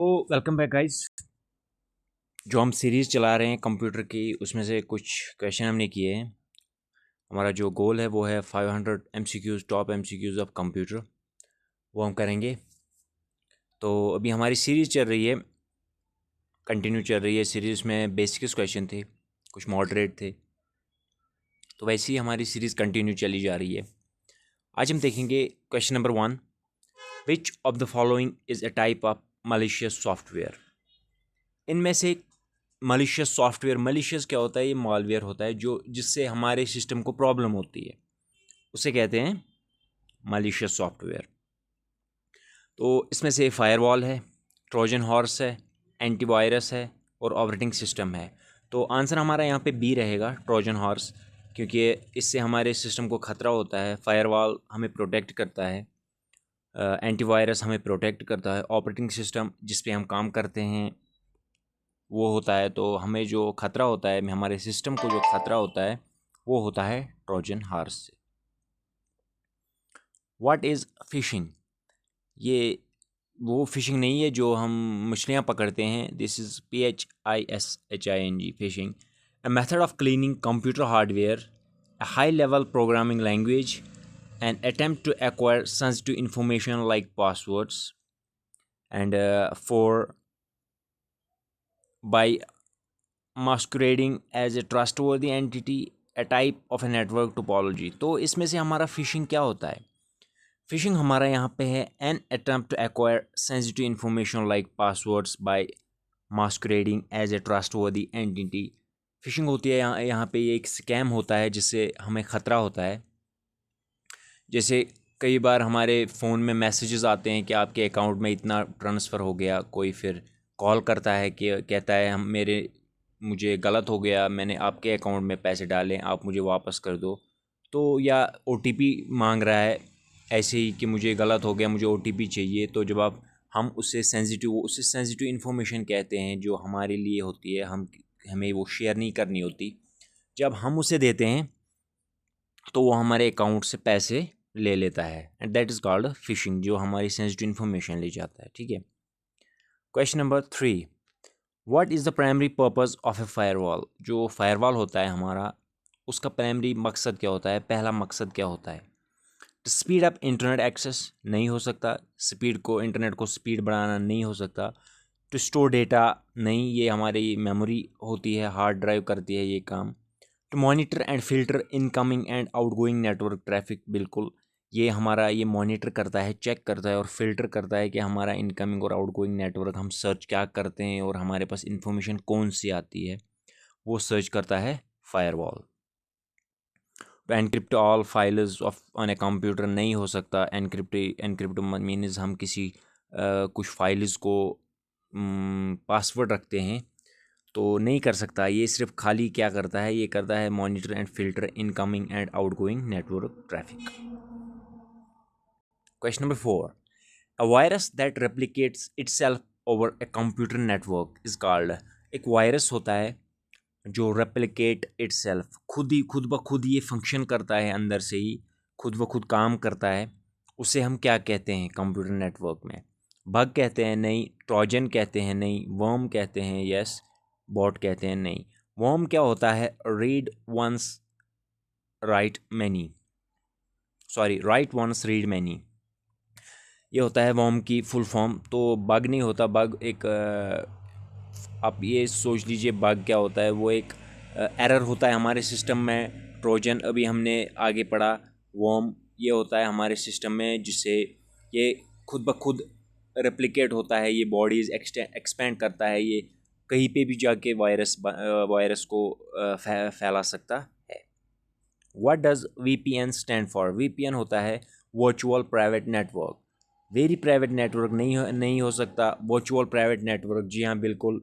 तो welcome back guys. जो हम सीरीज़ चला रहे हैं कंप्यूटर की, उसमें से कुछ क्वेश्चन हमने किए हैं। हमारा जो गोल है वो है 500 MCQs, top MCQs of computer, वो हम करेंगे। तो अभी हमारी सीरीज़ चल रही है, कंटिन्यू चल रही है। सीरीज़ में बेसिक्स क्वेश्चन थे, कुछ मॉडरेट थे, तो वैसे ही हमारी सीरीज़ कंटिन्यू चली जा रही है। आज हम देखेंगे question number 1। Which of the following is a type of malicious software? इनमें से मलिशियस सॉफ्टवेयर, मलिशियस क्या होता है? ये मालवेयर होता है जो जिससे हमारे सिस्टम को प्रॉब्लम होती है, उसे कहते हैं मलिशियस सॉफ्टवेयर। तो इसमें से फायरवॉल है, ट्रोजन हॉर्स है, एंटीवायरस है और ऑपरेटिंग सिस्टम है। तो आंसर हमारा यहाँ पे बी रहेगा, ट्रोजन हॉर्स, क्योंकि इससे हमारे सिस्टम को ख़तरा होता है। फायरवॉल हमें प्रोटेक्ट करता है, एंटीवायरस हमें प्रोटेक्ट करता है, ऑपरेटिंग सिस्टम जिस पे हम काम करते हैं वो होता है। तो हमें जो ख़तरा होता है, हमारे सिस्टम को जो ख़तरा होता है, वो होता है ट्रोजन हॉर्स से। What is fishing? ये वो फिशिंग नहीं है जो हम मछलियाँ पकड़ते हैं। This is PHISHING, phishing. A method of cleaning computer hardware, a high level programming language, an attempt to acquire sensitive information like passwords and for by masquerading as a trustworthy entity, a type of a network topology। तो इसमें से हमारा fishing क्या होता है? Fishing हमारा यहाँ पे है an attempt to acquire sensitive information like passwords by masquerading as a trustworthy entity. Phishing होती है यहाँ पे, ये एक स्कैम होता है जिससे हमें ख़तरा होता है। जैसे कई बार हमारे फ़ोन में मैसेजेस आते हैं कि आपके अकाउंट में इतना ट्रांसफ़र हो गया, कोई फिर कॉल करता है कि कहता है मुझे गलत हो गया, मैंने आपके अकाउंट में पैसे डाले, आप मुझे वापस कर दो। तो या OTP मांग रहा है ऐसे ही कि मुझे गलत हो गया, मुझे OTP चाहिए। तो जब आप हम उससे सेंसिटिव इन्फॉर्मेशन कहते हैं जो हमारे लिए होती है, हमें वो शेयर नहीं करनी होती। जब हम उसे देते हैं तो वो हमारे अकाउंट से पैसे ले लेता है, and that is called fishing, जो हमारी सेंसिटिव इन्फॉर्मेशन ले जाता है। ठीक है। Question number 3। What is the primary purpose of A firewall? जो फायरवॉल होता है हमारा, उसका प्राइमरी मकसद क्या होता है? पहला मकसद क्या होता है? तो स्पीड अप इंटरनेट एक्सेस, नहीं हो सकता। इंटरनेट को स्पीड बढ़ाना नहीं हो सकता। टू स्टोर डेटा, नहीं, ये हमारी मेमोरी होती है, हार्ड ड्राइव करती है ये काम। To monitor and filter incoming and outgoing network traffic, बिल्कुल, ये मॉनिटर करता है, चेक करता है और फिल्टर करता है कि हमारा इनकमिंग और आउटगोइंग नेटवर्क, हम सर्च क्या करते हैं और हमारे पास इंफॉर्मेशन कौन सी आती है, वो सर्च करता है फायरवॉल। तो encrypt all files of on a computer, नहीं हो सकता। एनक्रिप्ट मीन्स हम किसी कुछ फाइल्स को पासवर्ड रखते हैं, तो नहीं कर सकता। ये सिर्फ खाली क्या करता है? ये करता है monitor and filter incoming and outgoing network traffic. Question number 4। A virus that replicates itself over a computer network is called. एक वायरस होता है जो रेप्लिकेट इटसेल्फ, खुद ब खुद ये फंक्शन करता है, अंदर से ही खुद ब खुद काम करता है। उसे हम क्या कहते हैं कंप्यूटर नेटवर्क में? बग कहते हैं? नहीं। ट्रोजन कहते हैं? नहीं। वर्म कहते हैं? यस। बॉट कहते हैं? नहीं। वर्म क्या होता है? Read once write many, sorry, write once read many, ये होता है वर्म की फुल फॉर्म। तो बग नहीं होता। बग एक आप ये सोच लीजिए, बग क्या होता है? वो एक एरर होता है हमारे सिस्टम में। ट्रोजन अभी हमने आगे पढ़ा। वर्म ये होता है हमारे सिस्टम में जिससे ये खुद ब खुद रेप्लिकेट होता है, ये बॉडीज़ एक्सपेंड करता है, ये कहीं पे भी जाके वायरस को फैला सकता है। What does VPN stand for? VPN होता है virtual private network. Very private network नहीं हो सकता। वर्चुअल प्राइवेट नेटवर्क, जी हाँ, बिल्कुल,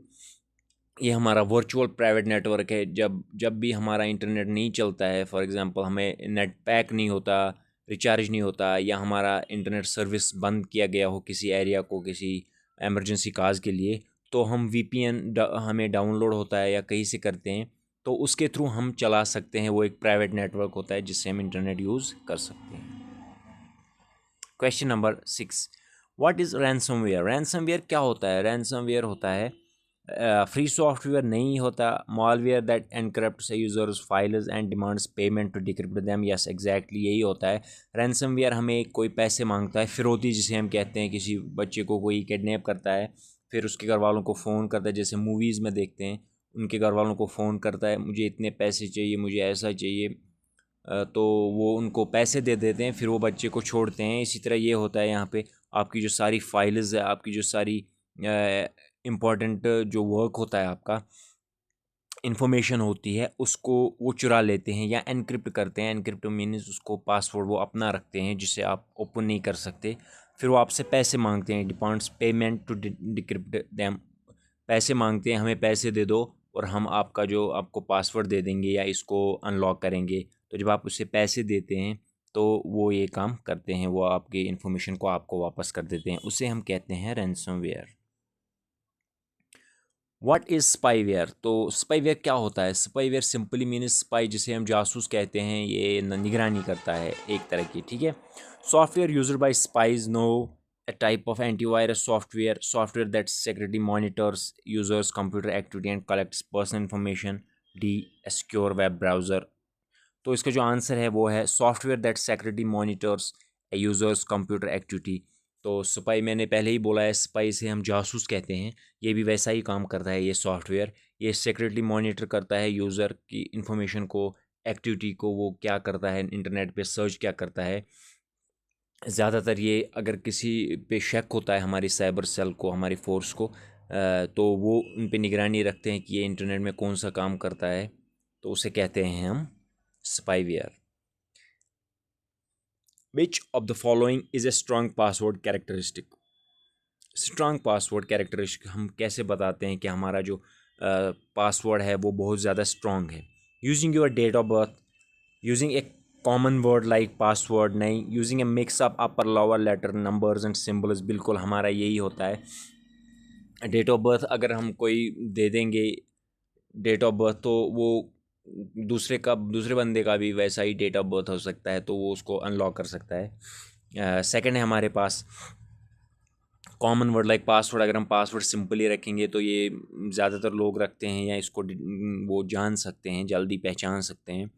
ये हमारा वर्चुअल प्राइवेट नेटवर्क है। जब भी हमारा इंटरनेट नहीं चलता है, फॉर एग्जांपल हमें नेट पैक नहीं होता, रिचार्ज नहीं होता, या हमारा इंटरनेट सर्विस बंद किया गया हो किसी एरिया को, किसी एमरजेंसी काज के लिए, तो हम VPN हमें डाउनलोड होता है या कहीं से करते हैं, तो उसके थ्रू हम चला सकते हैं। वो एक प्राइवेट नेटवर्क होता है जिससे हम इंटरनेट यूज़ कर सकते हैं। Question number 6। What is ransomware? Ransomware क्या होता है? रैंसमवेयर होता है फ्री सॉफ्टवेयर नहीं होता, malware that encrypts users files and demands payment to decrypt them. Yes exactly यही होता है। रैंसमवेयर हमें कोई पैसे मांगता है, फिरौती जिसे हम कहते हैं, किसी बच्चे को कोई किडनैप करता है, फिर उसके घर वालों को फ़ोन करता है, जैसे मूवीज़ में देखते हैं, उनके घर वालों को फ़ोन करता है, मुझे इतने पैसे चाहिए, मुझे ऐसा चाहिए, तो वो उनको पैसे दे देते हैं, फिर वो बच्चे को छोड़ते हैं। इसी तरह ये होता है यहाँ पे, आपकी जो सारी फाइल्स है, आपकी जो सारी इम्पोर्टेंट जो वर्क होता है, आपका इन्फॉर्मेशन होती है, उसको वो चुरा लेते हैं या एनक्रिप्ट करते हैं। एनक्रिप्ट मीन्स उसको पासवर्ड वो अपना रखते हैं जिसे आप ओपन नहीं कर सकते। फिर वो आपसे पैसे मांगते हैं, demands payment to decrypt them. पैसे मांगते हैं, हमें पैसे दे दो और हम आपका जो आपको पासवर्ड दे देंगे या इसको अनलॉक करेंगे। तो जब आप उससे पैसे देते हैं तो वो ये काम करते हैं, वो आपकी इन्फॉर्मेशन को आपको वापस कर देते हैं, उसे हम कहते हैं रैंसमवेयर। What is spyware? तो स्पाईवेयर क्या होता है? स्पाईवेयर सिंपली मीन्स स्पाई जिसे हम जासूस कहते हैं, ये निगरानी करता है एक तरह की, ठीक है। Software used by spies no a type of antivirus software that secretly monitors users computer activity and collects personal information, d a secure web browser। तो इसका जो आंसर है वो है software that secretly monitors A users computer activity. तो spy मैंने पहले ही बोला है, स्पाई से हम जासूस कहते हैं, ये भी वैसा ही काम करता है। ये सॉफ्टवेयर ये सेक्रेटली मॉनिटर करता है यूज़र की इन्फॉर्मेशन को, एक्टिविटी को, वो क्या करता है, इंटरनेट पे सर्च क्या करता है। ज़्यादातर ये अगर किसी पे शक होता है हमारी साइबर सेल को, हमारी फोर्स को, तो वो उन पे निगरानी रखते हैं कि ये इंटरनेट में कौन सा काम करता है, तो उसे कहते हैं हम spyware. Which of the following is a strong password characteristic? Strong password characteristic हम कैसे बताते हैं कि हमारा जो पासवर्ड है वो बहुत ज़्यादा स्ट्रॉन्ग है? Using your date of birth, using a common word like password नहीं, using a mix up upper lower letter numbers and symbols. बिल्कुल हमारा यही होता है। डेट ऑफ बर्थ अगर हम कोई दे देंगे डेट ऑफ बर्थ, तो वो दूसरे बंदे का भी वैसा ही डेट ऑफ बर्थ हो सकता है, तो वो उसको अनलॉक कर सकता है। सेकंड है हमारे पास कॉमन वर्ड लाइक पासवर्ड। अगर हम पासवर्ड सिंपली रखेंगे तो ये ज़्यादातर लोग रखते हैं या इसको वो जान सकते हैं, जल्दी पहचान सकते हैं।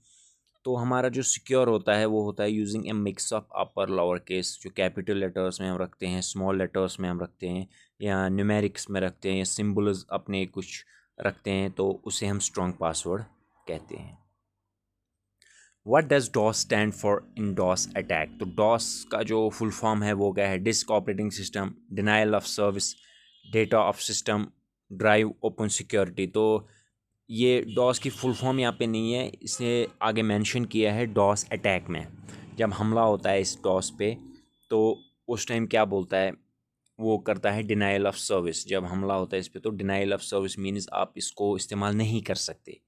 तो हमारा जो सिक्योर होता है वो होता है using a mix of upper lower case, जो कैपिटल लेटर्स में हम रखते हैं, स्मॉल लेटर्स में हम रखते हैं, या न्यूमेरिक्स में रखते हैं, या सिम्बल्स अपने कुछ रखते हैं, तो उसे हम स्ट्रॉन्ग पासवर्ड कहते हैं। What does DoS stand for in DoS attack? तो डॉस का जो फुल फॉर्म है वो क्या है? Disk operating system, denial of service, data of system, drive open security. तो ये डॉस की फुल फॉर्म यहाँ पे नहीं है, इसे आगे मेंशन किया है डॉस अटैक में। जब हमला होता है इस डॉस पे तो उस टाइम क्या बोलता है, वो करता है डिनाइल ऑफ सर्विस। जब हमला होता है इस पे तो डिनाइल ऑफ सर्विस मीन्स आप इसको इस्तेमाल नहीं कर सकते।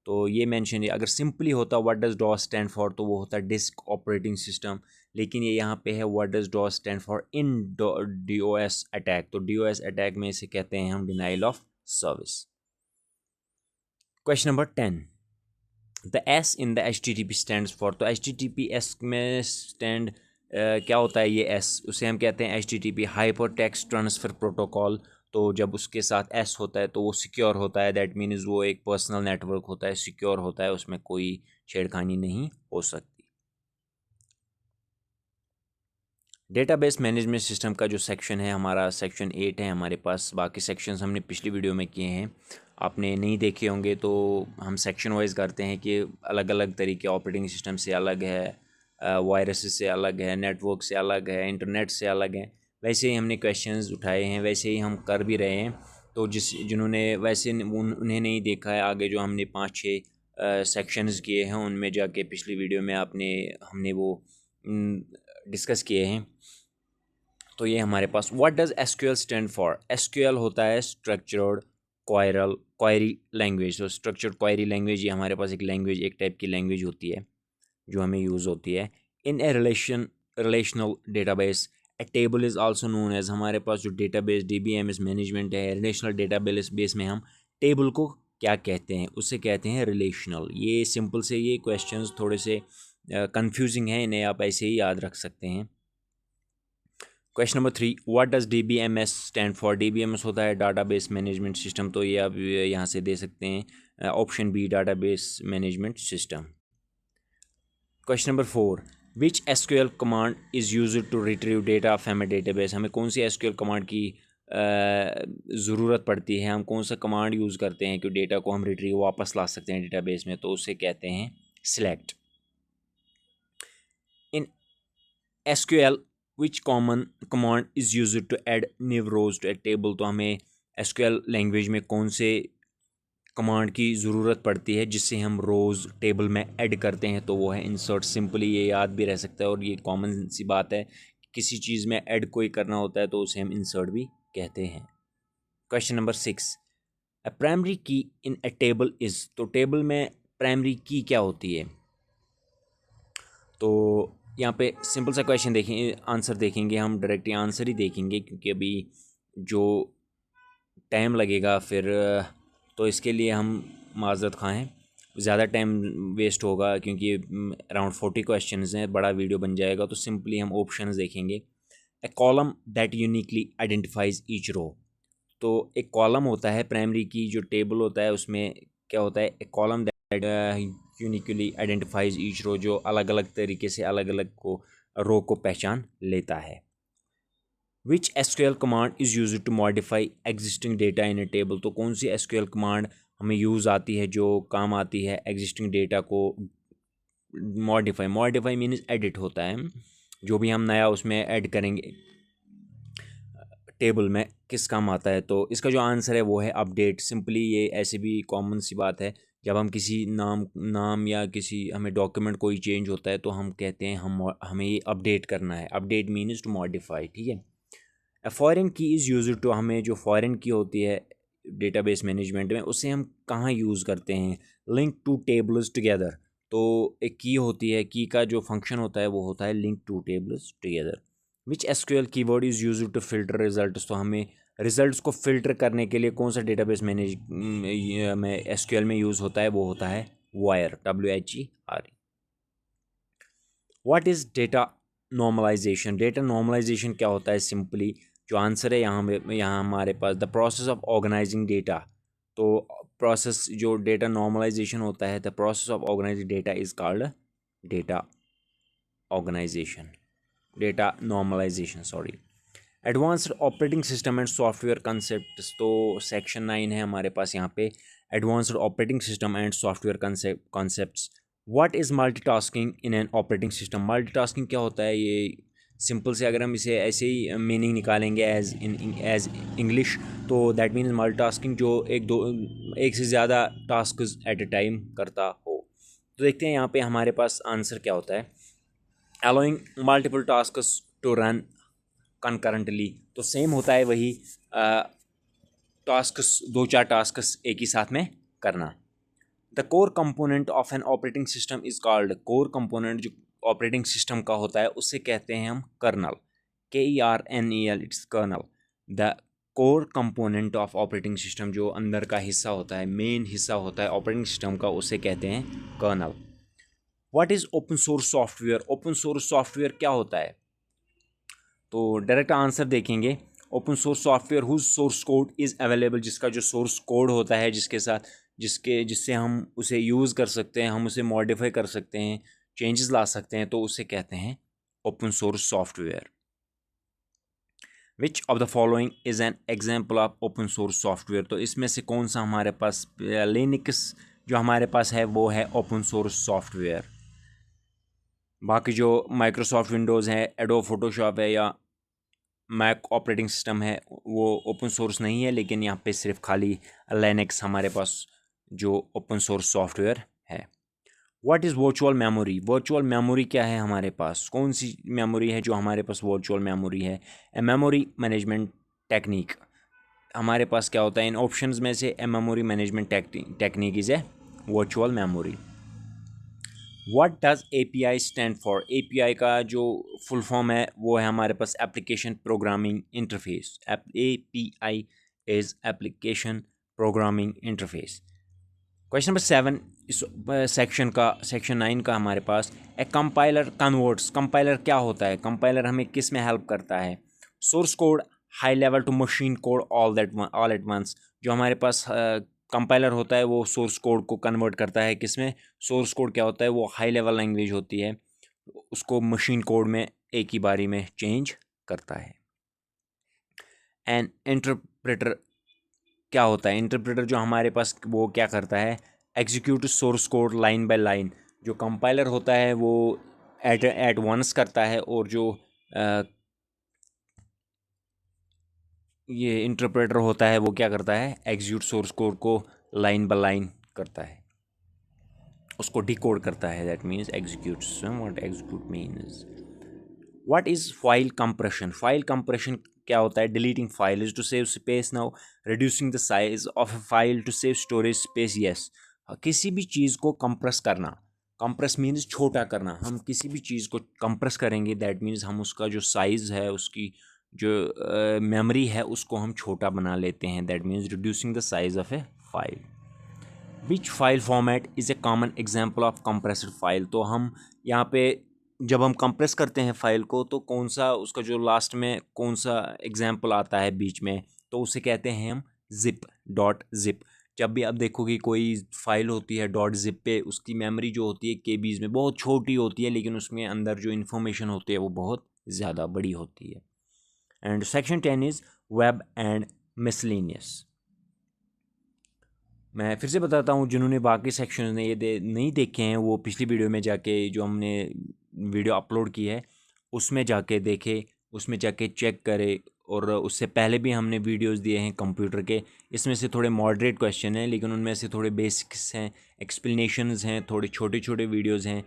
तो ये मेंशन है। अगर सिंपली होता what does DoS stand for तो वो होता है डिस्क ऑपरेटिंग सिस्टम, लेकिन ये यहाँ पे है what does DoS stand for in DOS attack. तो डीओएस अटैक में इसे कहते हैं हम denial of service. Question number 10, the S in the HTTP stands for. तो HTTPS में स्टैंड क्या होता है? ये एस, उसे हम कहते हैं HTTP hyper text transfer protocol. तो जब उसके साथ एस होता है तो वो सिक्योर होता है, दैट मीन्स वो एक पर्सनल नेटवर्क होता है, सिक्योर होता है, उसमें कोई छेड़खानी नहीं हो सकती। डेटाबेस मैनेजमेंट सिस्टम का जो सेक्शन है हमारा सेक्शन 8 है हमारे पास। बाकी सेक्शंस हमने पिछली वीडियो में किए हैं, आपने नहीं देखे होंगे। तो हम सेक्शन वाइज करते हैं कि अलग अलग तरीके, ऑपरेटिंग सिस्टम से अलग है, वायरसेस से अलग है, नेटवर्क से अलग है, इंटरनेट से अलग है। वैसे ही हमने क्वेश्चंस उठाए हैं, वैसे ही हम कर भी रहे हैं। तो जिन्होंने वैसे उन्हें नहीं देखा है, आगे जो हमने 5-6 सेक्शंस किए हैं उनमें जाके पिछली वीडियो में हमने वो डिस्कस किए हैं। तो ये हमारे पास what does SQL stand for? SQL होता है स्ट्रक्चर्ड क्वायरी लैंग्वेज। तो स्ट्रक्चर्ड क्वायरी लैंग्वेज ये हमारे पास एक लैंग्वेज, एक टाइप की लैंग्वेज होती है जो हमें यूज़ होती है in a relational database. A table is also known as. हमारे पास जो डेटाबेस DBMS मैनेजमेंट है, रिलेशनल डेटाबेस बेस में हम टेबल को क्या कहते हैं? उसे कहते हैं रिलेशनल। ये सिंपल से ये क्वेश्चंस थोड़े से कंफ्यूजिंग हैं, इन्हें आप ऐसे ही याद रख सकते हैं। Question number 3, what does DBMS stand for? DBMS होता है डाटाबेस मैनेजमेंट सिस्टम, तो ये आप यहाँ से दे सकते हैं option B, database management system. Question number 4, which SQL command is used to retrieve data from a database? हमें कौन सी SQL कमांड की ज़रूरत पड़ती है, हम कौन सा कमांड यूज़ करते हैं कि डेटा को हम रिट्रीव वापस ला सकते हैं डेटाबेस में, तो उसे कहते हैं select. In SQL which common command is used to add new rows to a table? तो हमें SQL लैंग्वेज में कौन से कमांड की ज़रूरत पड़ती है जिससे हम रोज़ टेबल में ऐड करते हैं? तो वो है इंसर्ट। सिंपली ये याद भी रह सकता है और ये कॉमन सी बात है, किसी चीज़ में ऐड कोई करना होता है तो उसे हम इंसर्ट भी कहते हैं। क्वेश्चन नंबर 6, अ प्राइमरी की इन ए टेबल इज़? तो टेबल में प्राइमरी की क्या होती है? तो यहाँ पे सिंपल सा क्वेश्चन देखेंगे, आंसर देखेंगे हम, डायरेक्टली आंसर ही देखेंगे क्योंकि अभी जो टाइम लगेगा फिर तो इसके लिए हम माज़रत खां हैं, ज़्यादा टाइम वेस्ट होगा क्योंकि अराउंड 40 क्वेश्चंस हैं, बड़ा वीडियो बन जाएगा। तो सिंपली हम ऑप्शंस देखेंगे। A column that uniquely identifies each row? तो एक कॉलम होता है प्राइमरी की जो टेबल होता है उसमें क्या होता है, a column that uniquely identifies each row, जो अलग अलग तरीके से अलग अलग को रो को पहचान लेता है। Which SQL command is use to modify existing data in a table? तो कौन सी SQL कमांड हमें यूज़ आती है जो काम आती है एग्जिस्टिंग डेटा को मॉडिफाई मीन्स एडिट होता है, जो भी हम नया उसमें ऐड करेंगे टेबल में किस काम आता है? तो इसका जो आंसर है वो है अपडेट। सिंपली ये ऐसे भी कॉमन सी बात है, जब हम किसी नाम या किसी हमें डॉक्यूमेंट कोई चेंज होता है तो हम कहते हैं हमें ये अपडेट करना है। अपडेट मीन्स टू मॉडिफाई, ठीक है। अ फॉरेन की इज़ यूज टू, हमें जो फॉरेन की होती है डेटाबेस मैनेजमेंट में उसे हम कहाँ यूज़ करते हैं? Link two tables together. तो एक की होती है, की का जो फंक्शन होता है वो होता है link two tables together. Which SQL keyword is use to filter results? तो हमें रिजल्ट्स को फिल्टर करने के लिए कौन सा डेटाबेस मैनेज में SQL में यूज़ होता है? वो होता है where, WHERE। What is data normalization? Data normalization क्या होता है? सिंपली जो आंसर है यहाँ हमारे पास the process of organizing data. तो प्रोसेस जो डेटा नॉर्मलाइजेशन होता है, the process of organizing data is called data organization, data normalization, sorry. Advanced operating system and software concept, तो सेक्शन 9 है हमारे पास यहाँ पे, advanced operating system and software concepts. What is multitasking in an operating system? Multitasking क्या होता है? ये सिंपल से अगर हम इसे ऐसे ही मीनिंग निकालेंगे एज इंग्लिश, तो दैट मीन्स मल्टीटास्किंग जो एक से ज़्यादा टास्क एट ए टाइम करता हो। तो देखते हैं यहाँ पे हमारे पास आंसर क्या होता है। Allowing multiple tasks to run concurrently, तो सेम होता है वही, टास्क्स 2-4 टास्क्स एक ही साथ में करना। The core component of an operating system is called? Core component जो ऑपरेटिंग सिस्टम का होता है उससे कहते हैं हम kernel, KERNEL, it's kernel. The core component of operating system, जो अंदर का हिस्सा होता है, मेन हिस्सा होता है ऑपरेटिंग सिस्टम का, उसे कहते हैं kernel. What is open source software? Open source software क्या होता है? तो डायरेक्ट आंसर देखेंगे। Open source software whose source code is available, जिसका जो सोर्स कोड होता है, जिससे हम उसे यूज़ कर सकते हैं, हम उसे मॉडिफाई कर सकते हैं, चेंजेस ला सकते हैं, तो उसे कहते हैं open source software. Which of the following is an example of open source software? तो इसमें से कौन सा हमारे पास, लिनक्स जो हमारे पास है वो है ओपन सोर्स सॉफ्टवेयर। बाकी जो माइक्रोसॉफ्ट विंडोज़ है, एडोब फोटोशॉप है या मैक ऑपरेटिंग सिस्टम है, वो ओपन सोर्स नहीं है, लेकिन यहाँ पे सिर्फ खाली लिनक्स हमारे पास जो ओपन सोर्स सॉफ्टवेयर है। What is virtual memory? Virtual memory क्या है हमारे पास? कौन सी मेमोरी है जो हमारे पास वर्चुअल मेमोरी है? A memory management technique. हमारे पास क्या होता है इन ऑप्शंस में से? A memory management technique is a virtual memory. What does API stand for? API का जो फुल फॉर्म है वो है हमारे पास application programming interface. API is application programming interface. Question number 7 इस सेक्शन 9 का हमारे पास, ए कंपाइलर कन्वर्ट्स। कंपाइलर क्या होता है? कंपाइलर हमें किस में हेल्प करता है? Source code high level to machine code all at once. जो हमारे पास कंपाइलर होता है वो सोर्स कोड को कन्वर्ट करता है किसमें, सोर्स कोड क्या होता है वो हाई लेवल लैंग्वेज होती है, उसको मशीन कोड में एक ही बारी में चेंज करता है। एंड इंटरप्रेटर क्या होता है, इंटरप्रेटर जो हमारे पास वो क्या करता है, execute source code line by line. जो कंपाइलर होता है वो एट वंस करता है, और जो ये इंटरप्रेटर होता है वो क्या करता है, एग्जीक्यूट सोर्स कोड को लाइन बाय लाइन करता है, उसको डिकोड करता है। That means executes. What execute means, what is file compression. File compression क्या होता है, deleting file is to save space now, reducing the size of a file to save storage space. Yes, किसी भी चीज़ को compress करना, compress means छोटा करना। हम किसी भी चीज़ को कंप्रेस करेंगे, दैट मीन्स हम उसका जो साइज़ है, उसकी जो मेमोरी है उसको हम छोटा बना लेते हैं। That means reducing the size of a file. Which file format is a common example of compressed file. तो हम यहाँ पे जब हम कंप्रेस करते हैं फाइल को, तो कौन सा उसका जो लास्ट में कौन सा एग्जाम्पल आता है बीच में, तो उसे कहते हैं हम जिप, डॉट जिप। जब भी आप देखोगे कोई फाइल होती है डॉट जिप पे, उसकी मेमोरी जो होती है केबीज में बहुत छोटी होती है, लेकिन उसमें अंदर जो इन्फॉर्मेशन होती है वो बहुत ज़्यादा बड़ी होती है। And section 10 is web and miscellaneous. मैं फिर से बताता हूँ, जिन्होंने बाकी सेक्शन ने ये नहीं देखे हैं वो पिछली वीडियो में जाके, जो हमने वीडियो अपलोड की है उसमें जाके देखे, उसमें जाके चेक करे। और उससे पहले भी हमने वीडियोस दिए हैं कंप्यूटर के, इसमें से थोड़े मॉडरेट क्वेश्चन हैं, लेकिन उनमें से थोड़े बेसिक्स हैं, एक्सप्लेनेशंस हैं, थोड़े छोटे छोटे वीडियोस हैं।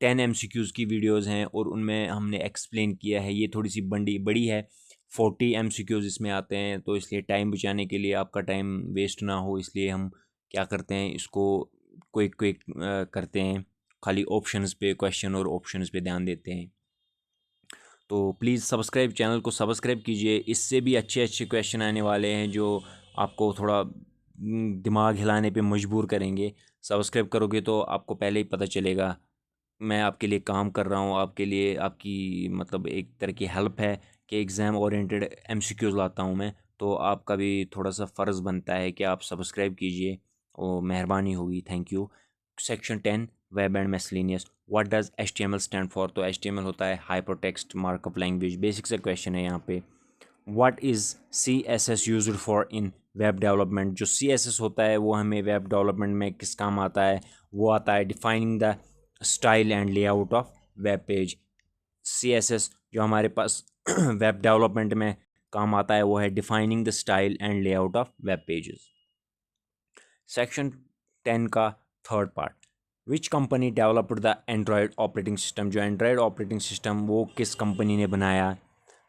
10 MCQs की वीडियोस हैं, और उनमें हमने एक्सप्लेन किया है। ये थोड़ी सी बड़ी है, 40 MCQs इसमें आते हैं, तो इसलिए टाइम बचाने के लिए, आपका टाइम वेस्ट ना हो, इसलिए हम क्या करते हैं, इसको क्विक क्विक करते हैं, खाली ऑप्शंस पे क्वेश्चन और ऑप्शंस पे ध्यान देते हैं। तो प्लीज़ सब्सक्राइब, चैनल को सब्सक्राइब कीजिए, इससे भी अच्छे अच्छे क्वेश्चन आने वाले हैं जो आपको थोड़ा दिमाग हिलाने पे मजबूर करेंगे। सब्सक्राइब करोगे तो आपको पहले ही पता चलेगा, मैं आपके लिए काम कर रहा हूँ, आपके लिए, आपकी मतलब एक तरह की हेल्प है कि एग्ज़ाम ओरिएंटेड MCQs लाता हूँ मैं। तो आपका भी थोड़ा सा फ़र्ज़ बनता है कि आप सब्सक्राइब कीजिए, और मेहरबानी होगी, thank you. Section 10 web and miscellaneous. What does HTML stand for. तो HTML होता है हाइपरटेक्स्ट मार्कअप लैंग्वेज। बेसिक से क्वेश्चन है यहाँ पे। What is CSS used for in web development. जो CSS होता है वो हमें वेब डेवलपमेंट में किस काम आता है, वो आता है defining the style and layout of web page. CSS जो हमारे पास वेब डेवलपमेंट में काम आता है वो है defining the style and layout of web pages. Section 10 का third part, which company developed the Android operating system. जो एंड्रॉयड ऑपरेटिंग सिस्टम वो किस कंपनी ने बनाया।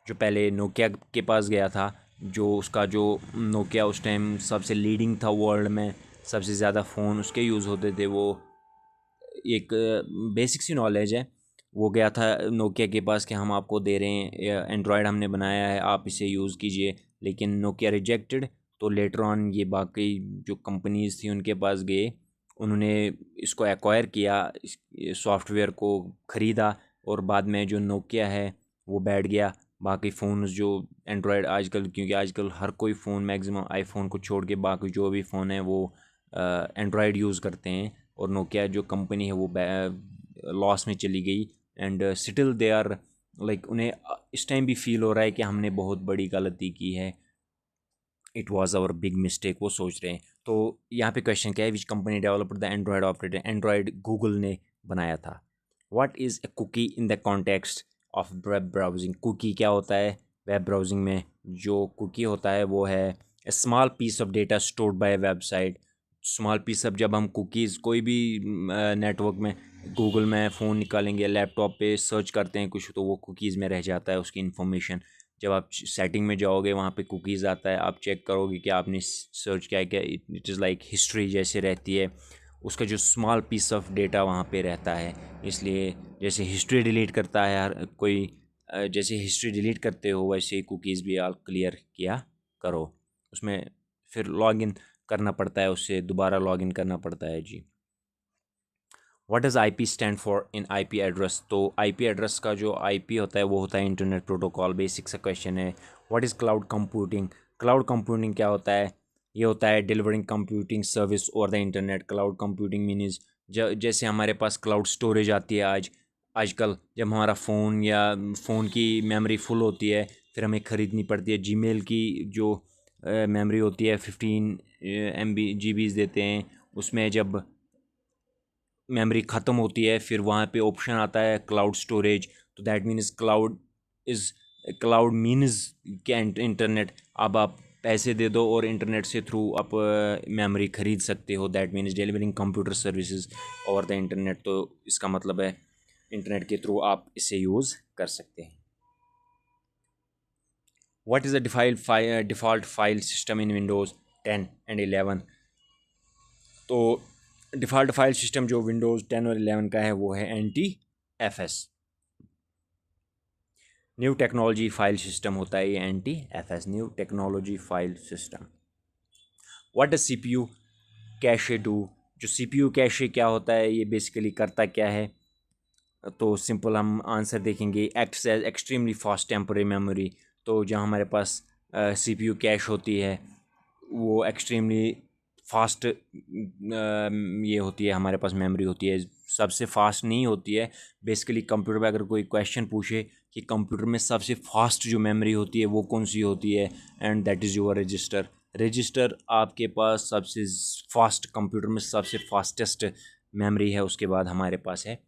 जो पहले नोकिया के पास गया था, जो उसका जो नोकिया उस टाइम सबसे लीडिंग था वर्ल्ड में, सबसे ज़्यादा फ़ोन उसके यूज़ होते थे। वो एक बेसिक सी नॉलेज है, वो गया था नोकिया के पास कि हम आपको दे रहे हैं एंड्रॉयड, हमने बनाया है, आप इसे यूज़ कीजिए। लेकिन नोकिया रिजेक्टेड। तो लेटर ऑन ये बाकी जो कंपनीज थी उनके पास गए, उन्होंने इसको एक्वायर किया, इस सॉफ्टवेयर को ख़रीदा, और बाद में जो नोकिया है वो बैठ गया। बाकी फ़ोन जो एंड्रॉयड आजकल, क्योंकि आजकल हर कोई फ़ोन मैक्सिमम आईफोन को छोड़ के बाकी जो भी फ़ोन है वो एंड्रॉयड यूज़ करते हैं, और नोकिया जो कंपनी है वो लॉस में चली गई। And still they are like, उन्हें इस टाइम भी फील हो रहा है कि हमने बहुत बड़ी गलती की है, it was our big mistake, वो सोच रहे हैं। तो यहाँ पे क्वेश्चन क्या है, which company developed the Android operator. Android Google ने बनाया था। What is a cookie in the context of web browsing. Cookie क्या होता है वेब ब्राउजिंग में। जो कुकी होता है वो है a small piece of data stored by website. Small piece of, जब हम कुकीज़ कोई भी नेटवर्क में, गूगल में फ़ोन निकालेंगे, लैपटॉप पे सर्च करते हैं कुछ, तो वो कुकीज़ में रह जाता है उसकी इन्फॉर्मेशन। जब आप सेटिंग में जाओगे वहाँ पे कुकीज़ आता है, आप चेक करोगे कि आपने सर्च क्या क्या, इट इज़ लाइक हिस्ट्री जैसे रहती है, उसका जो स्मॉल पीस ऑफ डेटा वहाँ पे रहता है। इसलिए जैसे हिस्ट्री डिलीट करता है हर कोई, जैसे हिस्ट्री डिलीट करते हो वैसे ही कुकीज़ भी आप क्लियर किया करो। उसमें फिर लॉगिन करना पड़ता है, उससे दोबारा लॉगिन करना पड़ता है जी। What does I P stand for in I P address? तो आई पी एड्रेस का जो आई पी होता है वो होता है इंटरनेट प्रोटोकॉल। बेसिक सा क्वेश्चन है। What is cloud computing? Cloud computing क्या होता है? ये होता है delivering computing service over the internet. Cloud computing means जैसे हमारे पास क्लाउड स्टोरेज आती है आजकल, जब हमारा फ़ोन या फ़ोन की मेमोरी फुल होती है फिर हमें ख़रीदनी पड़ती है। जीमेल की जो मेमोरी होती है 15 MB देते हैं, उसमें जब मेमोरी ख़त्म होती है फिर वहाँ पे ऑप्शन आता है क्लाउड स्टोरेज। तो दैट मीन्स क्लाउड मीन्स क्या इंटरनेट। अब आप पैसे दे दो और इंटरनेट से थ्रू आप मेमोरी ख़रीद सकते हो। That means delivering computer services over the internet. तो इसका मतलब है इंटरनेट के थ्रू आप इसे यूज़ कर सकते हैं। What is the default file system in Windows 10 and 11? तो डिफ़ॉल्ट फाइल सिस्टम जो विंडोज़ 10 और 11 का है वो है NTFS। New technology file system होता है ये NTFS, new technology file system. What does CPU cache do? जो CPU कैशे क्या होता है, ये बेसिकली करता क्या है? तो सिंपल हम आंसर देखेंगे, acts as extremely fast temporary memory. तो जहाँ हमारे पास CPU कैश होती है वो एक्सट्रीमली फास्ट ये होती है, हमारे पास मेमोरी होती है। सबसे फास्ट नहीं होती है। बेसिकली कंप्यूटर में अगर कोई क्वेश्चन पूछे कि कंप्यूटर में सबसे फास्ट जो मेमोरी होती है वो कौन सी होती है, and that is your register. Register आपके पास सबसे फास्ट, कंप्यूटर में सबसे फास्टेस्ट मेमोरी है। उसके बाद हमारे पास है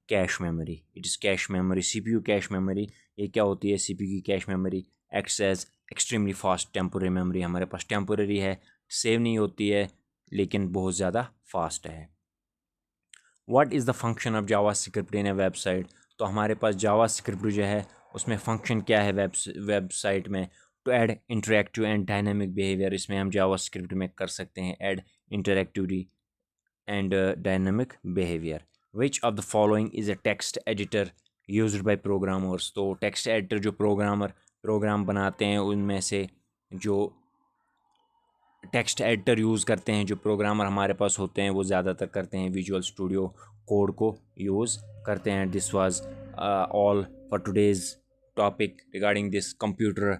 cache memory. It is cache memory, CPU cache memory. ये क्या होती है? CPU की cache memory acts as extremely fast temporary memory. हमारे पास टेम्पोररी है, सेव नहीं होती है, लेकिन बहुत ज़्यादा फास्ट है। What is the function of Java script in A website? तो हमारे पास जावा स्क्रिप्ट जो है उसमें फंक्शन क्या है वेबसाइट में? To add interactive and dynamic behaviour. इसमें हम जावा स्क्रिप्ट में कर सकते हैं add interactivity and dynamic behaviour. Which of the following is a text editor used by programmers? तो टेक्स्ट एडिटर जो प्रोग्राम बनाते हैं उनमें से जो टेक्स्ट एडिटर यूज़ करते हैं, जो प्रोग्रामर हमारे पास होते हैं वो ज़्यादातर करते हैं विजुअल स्टूडियो कोड को यूज़ करते हैं। This was all for today's topic regarding this computer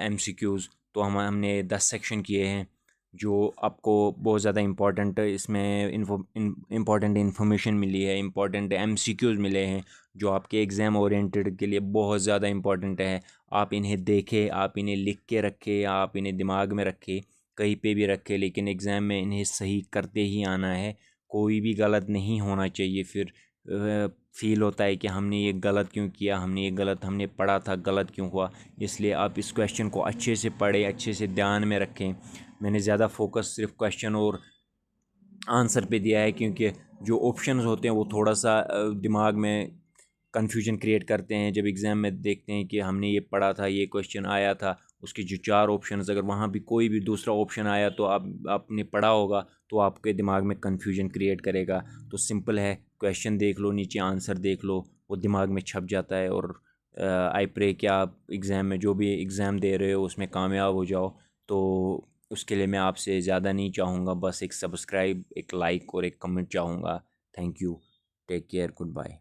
MCQs। तो हमने 10 सेक्शन किए हैं जो आपको बहुत ज़्यादा इम्पॉर्टेंट, इसमें इम्पॉर्टेंट इन्फॉर्मेशन मिली है, इम्पॉर्टेंट MCQs मिले हैं जो आपके एग्ज़ाम ओरिएंटेड के लिए बहुत ज़्यादा इम्पॉर्टेंट है। आप इन्हें देखें, आप इन्हें लिख के रखें, आप इन्हें दिमाग में रखें, कहीं पे भी रखें, लेकिन एग्ज़ाम में इन्हें सही करते ही आना है। कोई भी गलत नहीं होना चाहिए। फिर फील होता है कि हमने ये गलत क्यों किया, हमने पढ़ा था गलत क्यों हुआ। इसलिए आप इस क्वेश्चन को अच्छे से पढ़ें, अच्छे से ध्यान में रखें। मैंने ज़्यादा फोकस सिर्फ क्वेश्चन और आंसर पे दिया है क्योंकि जो ऑप्शंस होते हैं वो थोड़ा सा दिमाग में कन्फ्यूजन क्रिएट करते हैं। जब एग्ज़ाम में देखते हैं कि हमने ये पढ़ा था, ये क्वेश्चन आया था, उसके जो 4 ऑप्शंस अगर वहाँ भी कोई भी दूसरा ऑप्शन आया तो आपने पढ़ा होगा तो आपके दिमाग में कन्फ्यूजन क्रिएट करेगा। तो सिंपल है, क्वेश्चन देख लो, नीचे आंसर देख लो, वो दिमाग में छप जाता है। और आई प्रे कि आप एग्ज़ाम में जो भी एग्ज़ाम दे रहे हो उसमें कामयाब हो जाओ। तो उसके लिए मैं आपसे ज़्यादा नहीं चाहूँगा, बस एक सब्सक्राइब, एक लाइक और एक कमेंट चाहूँगा। Thank you, take care, good bye.